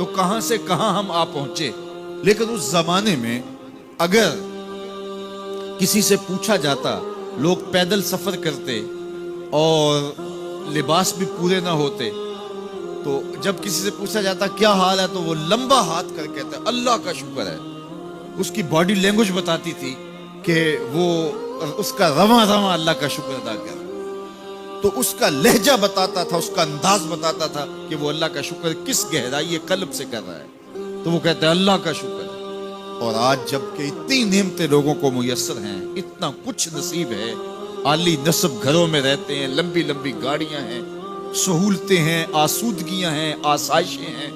تو کہاں سے کہاں ہم آ پہنچے. لیکن اس زمانے میں اگر کسی سے پوچھا جاتا, لوگ پیدل سفر کرتے اور لباس بھی پورے نہ ہوتے, تو جب کسی سے پوچھا جاتا کیا حال ہے تو وہ لمبا ہاتھ کر کہتا اللہ کا شکر ہے. اس کی باڈی لینگویج بتاتی تھی کہ وہ اس کا رواں رواں اللہ کا شکر ادا کر. تو اس کا لہجہ بتاتا تھا, اس کا انداز بتاتا تھا کہ وہ اللہ کا شکر کس گہرائی قلب سے کر رہا ہے. تو وہ کہتے ہیں اللہ کا شکر ہے. اور آج جب کہ اتنی نعمتیں لوگوں کو میسر ہیں, اتنا کچھ نصیب ہے, عالی نصب گھروں میں رہتے ہیں, لمبی لمبی گاڑیاں ہیں, سہولتیں ہیں, آسودگیاں ہیں, آسائشیں ہیں,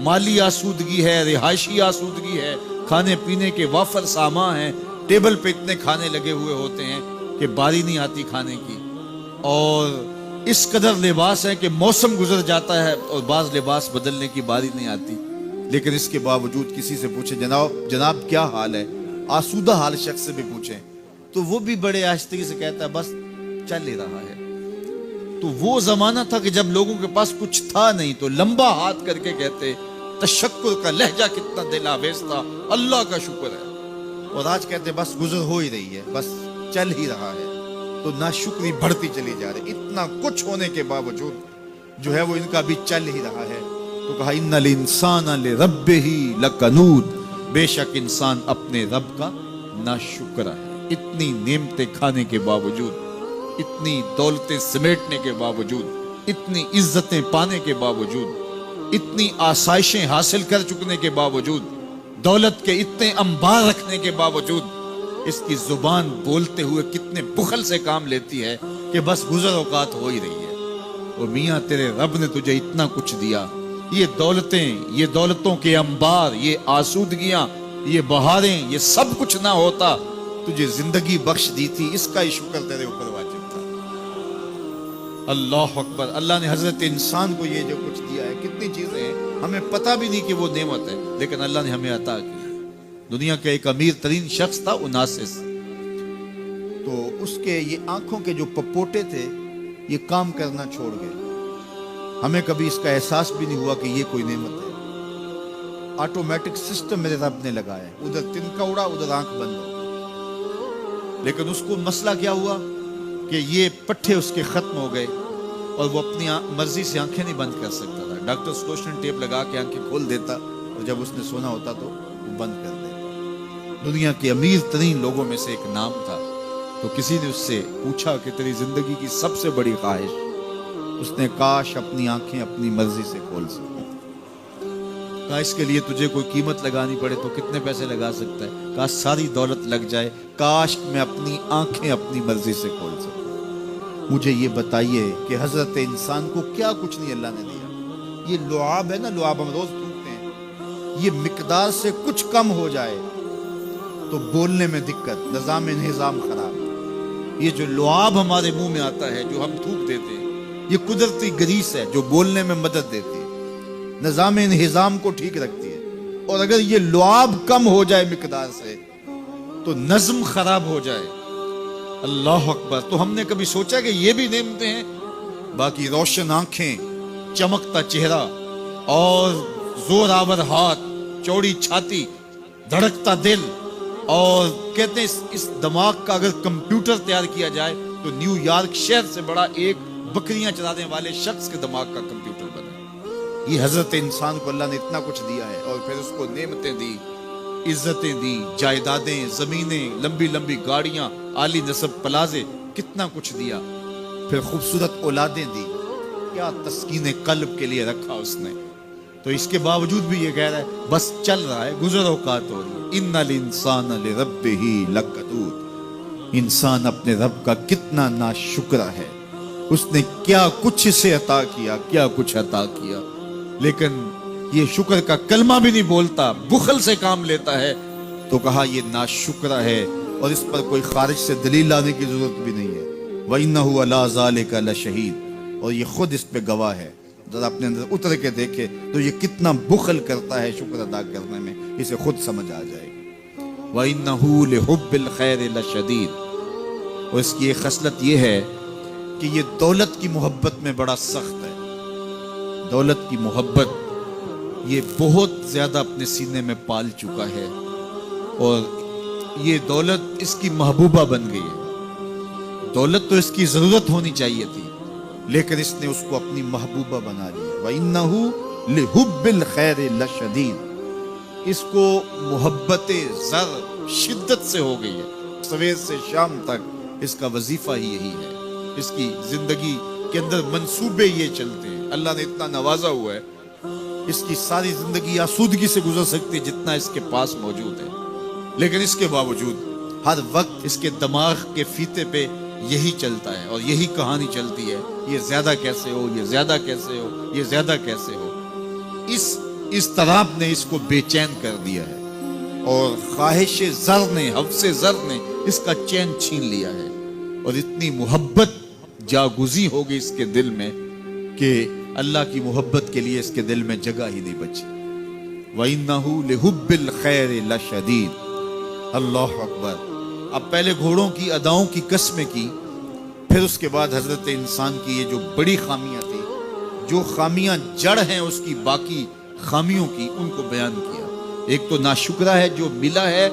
مالی آسودگی ہے, رہائشی آسودگی ہے, کھانے پینے کے وافر سامان ہیں, ٹیبل پہ اتنے کھانے لگے ہوئے ہوتے ہیں کہ باری نہیں آتی کھانے کی, اور اس قدر لباس ہے کہ موسم گزر جاتا ہے اور بعض لباس بدلنے کی باری نہیں آتی. لیکن اس کے باوجود کسی سے پوچھیں جناب کیا حال ہے, آسودہ حال شخص سے بھی پوچھیں تو وہ بھی بڑے آہستگی سے کہتا ہے بس چل ہی رہا ہے. تو وہ زمانہ تھا کہ جب لوگوں کے پاس کچھ تھا نہیں تو لمبا ہاتھ کر کے کہتے, تشکر کا لہجہ کتنا دل آویز تھا, اللہ کا شکر ہے. اور آج کہتے بس گزر ہو ہی رہی ہے, بس چل ہی رہا ہے. تو ناشکری بڑھتی چلی جا رہی, اتنا کچھ ہونے کے باوجود جو ہے وہ ان کا بھی چل ہی رہا ہے. تو کہا ان الانسان لربہ لکنود, بے شک انسان اپنے رب کا ناشکر ہے. اتنی نعمتیں کھانے کے باوجود, اتنی دولتیں سمیٹنے کے باوجود, اتنی عزتیں پانے کے باوجود, اتنی آسائشیں حاصل کر چکنے کے باوجود, دولت کے اتنے انبار رکھنے کے باوجود, اس کی زبان بولتے ہوئے کتنے بخل سے کام لیتی ہے کہ بس گزر اوقات ہو ہی رہی ہے. اور میاں تیرے رب نے تجھے اتنا کچھ دیا, یہ دولتیں, یہ دولتوں کے انبار, یہ آسودگیاں, یہ بہاریں, یہ سب کچھ نہ ہوتا, تجھے زندگی بخش دی تھی, اس کا ہی شکر تیرے اوپر واجب تھا. اللہ اکبر. اللہ نے حضرت انسان کو یہ جو کچھ دیا ہے, کتنی چیزیں ہیں ہمیں پتہ بھی نہیں کہ وہ نعمت ہے, لیکن اللہ نے ہمیں عطا کی. دنیا کا ایک امیر ترین شخص تھا اناسس, تو اس کے یہ آنکھوں کے جو پپوٹے تھے یہ کام کرنا چھوڑ گئے. ہمیں کبھی اس کا احساس بھی نہیں ہوا کہ یہ کوئی نعمت ہے. آٹومیٹک سسٹم میرے رب نے لگایا, ادھر تنکا اڑا ادھر آنکھ بند ہو. لیکن اس کو مسئلہ کیا ہوا کہ یہ پٹھے اس کے ختم ہو گئے اور وہ اپنی مرضی سے آنکھیں نہیں بند کر سکتا تھا. ڈاکٹر سلوشن ٹیپ لگا کے آنکھیں کھول دیتا اور جب اس نے سونا ہوتا تو وہ بند کر دیتا. دنیا کے امیر ترین لوگوں میں سے ایک نام تھا. تو کسی نے اس سے پوچھا کہ تیری زندگی کی سب سے بڑی خواہش؟ اس نے کاش اپنی آنکھیں اپنی مرضی سے کھول سکوں. کہا اس کے لیے تجھے کوئی قیمت لگانی پڑے تو کتنے پیسے لگا سکتا ہے؟ کہا ساری دولت لگ جائے, کاش میں اپنی آنکھیں اپنی مرضی سے کھول سکوں. مجھے یہ بتائیے کہ حضرت انسان کو کیا کچھ نہیں اللہ نے دیا. یہ لعاب ہے نا, لعاب ہم روز پھونکتے ہیں, یہ مقدار سے کچھ کم ہو جائے تو بولنے میں دقت, نظام انہضام خراب. یہ جو لعاب ہمارے منہ میں آتا ہے جو ہم تھوک دیتے ہیں, یہ قدرتی گریس ہے جو بولنے میں مدد دیتی ہے, نظام انہضام کو ٹھیک رکھتی ہے. اور اگر یہ لعاب کم ہو جائے مقدار سے تو نظم خراب ہو جائے. اللہ اکبر. تو ہم نے کبھی سوچا کہ یہ بھی نعمتیں ہیں؟ باقی روشن آنکھیں, چمکتا چہرہ اور زور آور ہاتھ, چوڑی چھاتی, دھڑکتا دل, اور کہتے ہیں اس دماغ کا اگر کمپیوٹر تیار کیا جائے تو نیو یارک شہر سے بڑا ایک بکریاں چلانے والے شخص کے دماغ کا کمپیوٹر بنا. یہ حضرت انسان کو اللہ نے اتنا کچھ دیا ہے, اور پھر اس کو نعمتیں دی, عزتیں دی, جائیدادیں, زمینیں, لمبی لمبی گاڑیاں, عالی نسب پلازے, کتنا کچھ دیا. پھر خوبصورت اولادیں دی, کیا تسکین قلب کے لیے رکھا اس نے. تو اس کے باوجود بھی یہ کہہ رہا ہے بس چل رہا ہے, گزر اوقات ہو رہی ہے. ان الانسان لربہ لکنود. انسان اپنے رب کا کتنا ناشکر ہے, اس نے کیا کچھ اسے عطا کیا, کیا کچھ عطا کیا, لیکن یہ شکر کا کلمہ بھی نہیں بولتا, بخل سے کام لیتا ہے. تو کہا یہ ناشکر ہے اور اس پر کوئی خارج سے دلیل لانے کی ضرورت بھی نہیں ہے. وَإِنَّهُ عَلَىٰ ذَلِكَ لَشَهِيدٌ. اور یہ خود اس پہ گواہ ہے. ذرا اپنے اندر اتر کے دیکھے تو یہ کتنا بخل کرتا ہے شکر ادا کرنے میں, اسے خود سمجھ آ جائے گی. وَإِنَّهُ لِحُبِّ الْخَيْرِ لَشَدِيدٌ. اور اس کی ایک خصلت یہ ہے کہ یہ دولت کی محبت میں بڑا سخت ہے. دولت کی محبت یہ بہت زیادہ اپنے سینے میں پال چکا ہے اور یہ دولت اس کی محبوبہ بن گئی ہے. دولت تو اس کی ضرورت ہونی چاہیے تھی لیکن اس نے اس کو اپنی محبوبہ بنا لیا. وَإِنَّهُ لِحُبِّ الْخَيْرِ لَشَدِيدٌ. اس کو محبت زر شدت سے ہو گئی ہے. سویر سے شام تک اس کا وظیفہ ہی یہی ہے. اس کی زندگی کے اندر منصوبے یہ چلتے ہیں. اللہ نے اتنا نوازا ہوا ہے, اس کی ساری زندگی آسودگی سے گزر سکتی جتنا اس کے پاس موجود ہے, لیکن اس کے باوجود ہر وقت اس کے دماغ کے فیتے پہ یہی چلتا ہے اور یہی کہانی چلتی ہے, یہ زیادہ کیسے ہو, یہ زیادہ کیسے ہو, یہ زیادہ کیسے ہو. اس طرح نے اس کو بے چین کر دیا ہے اور خواہش زر نے, حوث زر نے اس کا چین چھین لیا ہے اور اتنی محبت جاگزی ہوگی اس کے دل میں کہ اللہ کی محبت کے لیے اس کے دل میں جگہ ہی نہیں بچی. وَإِنَّهُ لِحُبِّ الْخَيْرِ لَشَدِيدٌ. اللہ اکبر. اب پہلے گھوڑوں کی اداؤں کی قسمیں کی, پھر اس کے بعد حضرت انسان کی یہ جو بڑی خامیاں تھی, جو خامیاں جڑ ہیں اس کی باقی خامیوں کی, ان کو بیان کیا. ایک تو ناشکرہ ہے, جو ملا ہے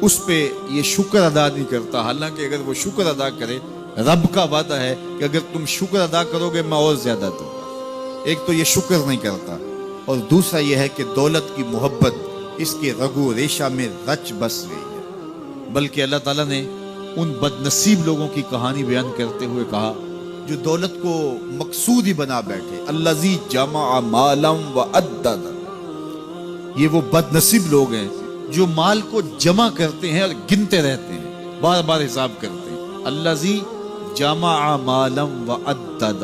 اس پہ یہ شکر ادا نہیں کرتا, حالانکہ اگر وہ شکر ادا کرے, رب کا وعدہ ہے کہ اگر تم شکر ادا کرو گے میں اور زیادہ دوں گا. ایک تو یہ شکر نہیں کرتا, اور دوسرا یہ ہے کہ دولت کی محبت اس کے رگو ریشہ میں رچ بس گئی ہے. بلکہ اللہ تعالیٰ نے ان بد نصیب لوگوں کی کہانی بیان کرتے ہوئے کہا جو دولت کو مقصود ہی بنا بیٹھے. الذی جمع مالا وعدد. یہ وہ بد نصیب لوگ ہیں جو مال کو جمع کرتے ہیں اور گنتے رہتے ہیں, بار بار حساب کرتے ہیں. الذی جمع مالا وعدد.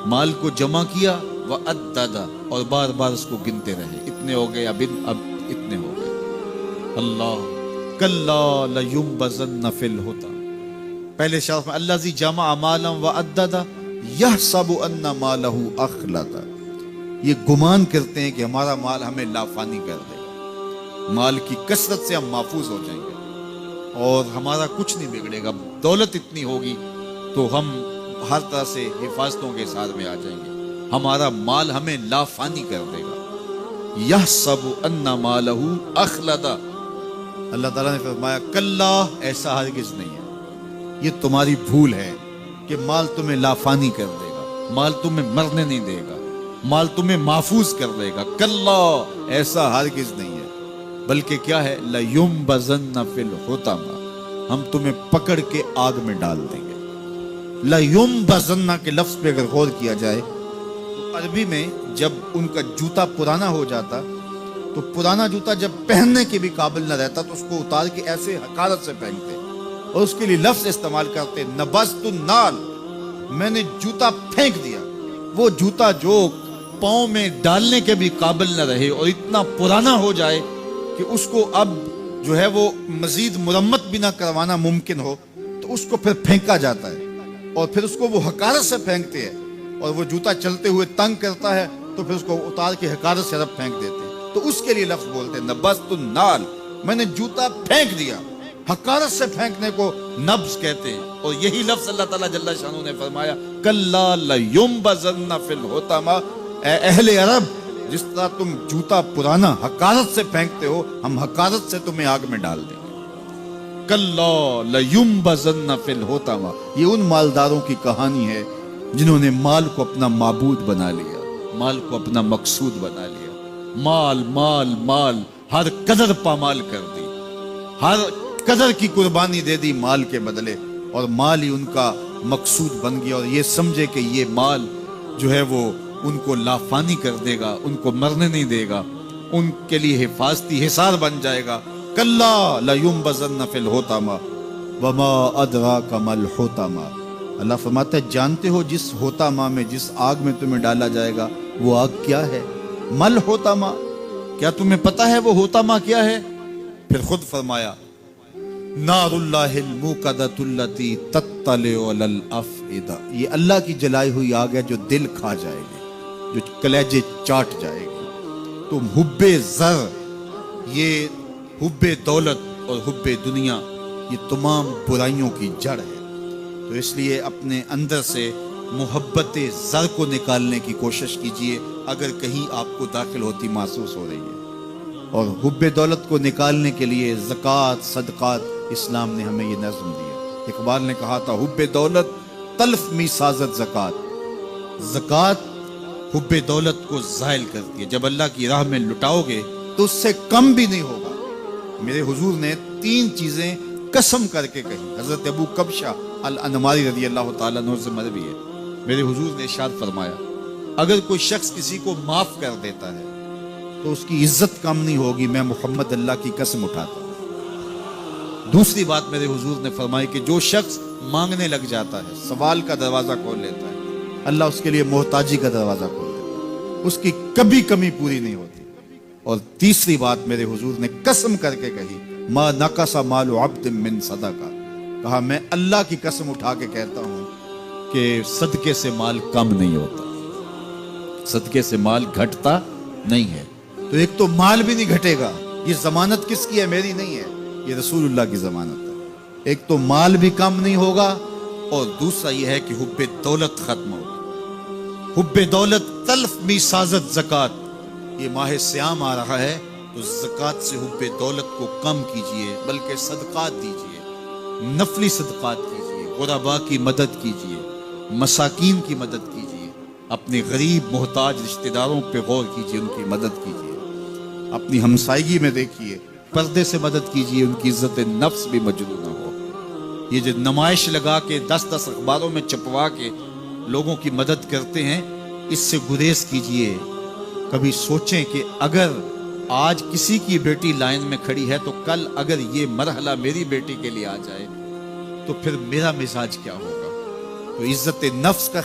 مال کو جمع کیا, وعدد, اور بار بار اس کو گنتے رہے. اتنے ہو گئے, اب اتنے ہو گئے. اللہ کلا لینبذن فی الحطام. پہلے شرف میں الذی جمع مالا وعدد یحسب ان مالہ اخلد. یہ گمان کرتے ہیں کہ ہمارا مال ہمیں لافانی کر دے گا, مال کی کثرت سے ہم محفوظ ہو جائیں گے اور ہمارا کچھ نہیں بگڑے گا. دولت اتنی ہوگی تو ہم ہر طرح سے حفاظتوں کے ساتھ میں آ جائیں گے, ہمارا مال ہمیں لافانی کر دے گا. یحسب ان مالہ اخلد. اللہ تعالیٰ نے فرمایا کلا, ایسا ہرگز نہیں ہے, یہ تمہاری بھول ہے کہ مال تمہیں لافانی کر دے گا, مال تمہیں مرنے نہیں دے گا, مال تمہیں محفوظ کر دے گا. کلا, ایسا ہرگز نہیں ہے, بلکہ کیا ہے, لینبذن فی الحطام. ہم تمہیں پکڑ کے آگ میں ڈال دیں گے. لینبذن کے لفظ پہ اگر غور کیا جائے تو عربی میں جب ان کا جوتا پرانا ہو جاتا تو پرانا جوتا جب پہننے کے بھی قابل نہ رہتا تو اس کو اتار کے ایسے حقارت سے پہنتے اور اس کے لیے لفظ استعمال کرتے نبذت النال. میں نے جوتا پھینک دیا. وہ جوتا جو پاؤں میں ڈالنے کے بھی قابل نہ رہے اور اتنا پرانا ہو جائے کہ اس کو اب جو ہے وہ مزید مرمت بھی نہ کروانا ممکن ہو, تو اس کو پھر پھینکا جاتا ہے اور پھر اس کو وہ حقارت سے پھینکتے ہیں, اور وہ جوتا چلتے ہوئے تنگ کرتا ہے تو پھر اس کو اتار کے حقارت سے رب پھینک دیتے ہیں. تو اس کے لیے لفظ بولتے ہیں نبذت النال, میں نے جوتا پھینک دیا. حقارت سے پھینکنے کو نبض کہتے ہیں, اور یہی لفظ اللہ تعالیٰ جل شانہ نے فرمایا کلا لینبذن فی الحطام. اے اہل عرب, جس طرح تم جوتا پرانا حقارت سے پھینکتے ہو, ہم حقارت سے تمہیں آگ میں ڈال دیں گے. کلا لینبذن فی الحطام. یہ ان مالداروں کی کہانی ہے جنہوں نے مال کو اپنا معبود بنا لیا, مال کو اپنا مقصود بنا لیا. مال مال مال, ہر قدر پامال کر دی, ہر قدر کی قربانی دے دی مال کے بدلے, اور مال ہی ان کا مقصود بن گیا. اور یہ سمجھے کہ یہ مال جو ہے وہ ان کو لافانی کر دے گا, ان کو مرنے نہیں دے گا, ان کے لیے حفاظتی حصار بن جائے گا. کلا لینبذن فی الحطام وما ادراک ما الحطام. اللہ فرماتا ہے جانتے ہو جس حطامہ میں, جس آگ میں تمہیں ڈالا جائے گا وہ آگ کیا ہے؟ مل حطامہ, کیا تمہیں پتا ہے وہ حطامہ کیا ہے؟ پھر خود فرمایا نار اللہ الموقدۃ التی تطلع علی الافئدہ. یہ اللہ کی جلائی ہوئی آگ ہے جو دل کھا جائے گی, جو کلیجے چاٹ جائے گی. تم حب زر, یہ حب دولت اور حب دنیا, یہ تمام برائیوں کی جڑ ہے. تو اس لیے اپنے اندر سے محبت زر کو نکالنے کی کوشش کیجئے اگر کہیں آپ کو داخل ہوتی محسوس ہو رہی ہے، اور حب دولت کو نکالنے کے لیے زکوٰۃ صدقات اسلام نے ہمیں یہ نظم دیا۔ اقبال نے کہا تھا حب دولت تلف می سازت زکوٰۃ، زکوٰۃ حب دولت کو زائل کرتی ہے، جب اللہ کی راہ میں لٹاؤ گے تو اس سے کم بھی نہیں ہوگا۔ میرے حضور نے 3 چیزیں قسم کر کے کہی، حضرت ابو کبشہ الانماری رضی اللہ تعالیٰ عنہ سے مروی ہے۔ میرے حضور نے ارشاد فرمایا اگر کوئی شخص کسی کو معاف کر دیتا ہے تو اس کی عزت کم نہیں ہوگی، میں محمد اللہ کی قسم اٹھاتا ہوں۔ دوسری بات میرے حضور نے فرمائی کہ جو شخص مانگنے لگ جاتا ہے، سوال کا دروازہ کھول لیتا ہے، اللہ اس کے لیے محتاجی کا دروازہ کھول دیتا ہے، اس کی کبھی کمی پوری نہیں ہوتی۔ اور تیسری بات میرے حضور نے قسم کر کے کہی ما نقص مال عبد من صدقہ، کہا میں اللہ کی قسم اٹھا کے کہتا ہوں کہ صدقے سے مال کم نہیں ہوتا، صدقے سے مال گھٹتا نہیں ہے۔ تو ایک تو مال بھی نہیں گھٹے گا، یہ ضمانت کس کی ہے؟ میری نہیں ہے، یہ رسول اللہ کی ضمانت ہے۔ ایک تو مال بھی کم نہیں ہوگا، اور دوسرا یہ ہے کہ حب دولت ختم ہوگی۔ حب دولت تلف می سازت زکوٰۃ، یہ ماہ سیام آ رہا ہے تو زکوٰۃ سے حب دولت کو کم کیجئے، بلکہ صدقات دیجئے، نفلی صدقات کیجئے، غرباء کی مدد کیجئے، مساکین کی مدد کیجئے، اپنے غریب محتاج رشتہ داروں پہ غور کیجئے، ان کی مدد کیجئے، اپنی ہمسائیگی میں دیکھیے، پردے سے مدد کیجئے، ان کی عزت نفس بھی مجروح نہ ہو۔ یہ جو نمائش لگا کے 10 اخباروں میں چھپوا کے لوگوں کی مدد کرتے ہیں، اس سے گریز کیجئے۔ کبھی سوچیں کہ اگر آج کسی کی بیٹی لائن میں کھڑی ہے تو کل اگر یہ مرحلہ میری بیٹی کے لیے آ جائے تو پھر میرا مزاج کیا ہوگا؟ تو عزت نفس کا